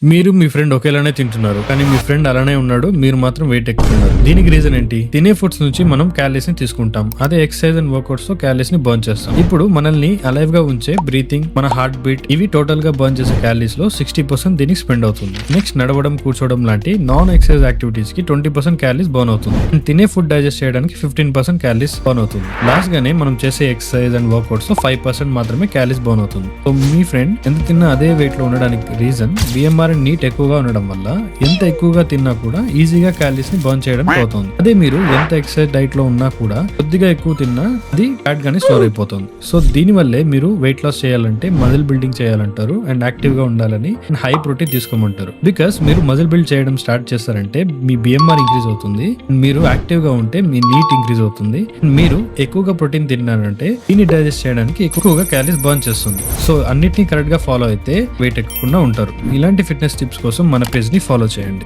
మీరు మీ ఫ్రెండ్ ఒకేలానే తింటున్నారు, కానీ మీ ఫ్రెండ్ అలానే ఉన్నాడు, మీరు మాత్రం వెయిట్ ఎక్కుతున్నారు. దీనికి రీజన్ ఏంటి? తినే ఫుడ్స్ నుంచి మనం క్యాలరీస్ ని తీసుకుంటాం, అదే ఎక్సర్సైజ్ అండ్ వర్కౌట్స్ తో క్యాలరీస్ ని బర్న్ చేస్తాం. ఇప్పుడు మనల్ని అలైవ్ గా ఉంచే బ్రీతింగ్, మన హార్ట్ బీట్, ఇవి టోటల్ గా బర్న్ చేసే క్యాలరీస్ లో 60% దీనికి స్పెండ్ అవుతుంది. నెక్స్ట్ నడవడం, కూర్చోవడం లాంటి నాన్ ఎక్సర్సైజ్ యాక్టివిటీస్ కి 20% క్యాలరీస్ బర్న్ అవుతుంది. తినే ఫుడ్ డైజెస్ట్ చేయడానికి 15% క్యాలరీస్ బర్న్ అవుతుంది. లాస్ట్ గానే మనం చేసే ఎక్సర్సైజ్ అండ్ వర్కౌట్స్ లో 5% మాత్రమే క్యాలరీస్ బర్న్ అవుతుంది. సో మీ ఫ్రెండ్ ఎంత తిన్నా అదే వెయిట్ లో ఉండడానికి రీజన్ BMR అండ్ నీట్ ఎక్కువగా ఉండడం వల్ల ఎంత ఎక్కువగా తిన్నా కూడా ఈజీగా క్యాలరీస్ ని బర్న్ చేయడం అవుతుంది. అదే మీరు ఎంత ఎక్సర్సైజ్ డైట్ లో ఉన్నా కూడా కొద్దిగా ఎక్కువ తిన్నా అది ఫ్యాట్ గానీ స్టోర్ అయిపోతుంది. సో దీని వల్లే మీరు వెయిట్ లాస్ చేయాలంటే మజిల్ బిల్డింగ్ చేయాలంటారు అండ్ యాక్టివ్ గా ఉండాలని హై ప్రోటీన్ తీసుకోమంటారు. బికాస్ మీరు మజిల్ బిల్డ్ చేయడం స్టార్ట్ చేస్తారంటే మీ BMR ఇంక్రీజ్ అవుతుంది, మీరు యాక్టివ్ గా ఉంటే మీ నీట్ ఇంక్రీజ్ అవుతుంది. మీరు ఎక్కువగా ప్రోటీన్ తిన్నారంటే దీన్ని డైజెస్ట్ చేయడానికి ఎక్కువగా క్యాలరీస్ బర్న్ చేస్తుంది. సో అన్నిటిని కరెక్ట్ గా ఫాలో అయితే వెయిట్ ఎక్కకుండా ఉంటారు. ఇలాంటి ఫిట్నెస్ టిప్స్ కోసం మన పేజ్ ని ఫాలో చేయండి.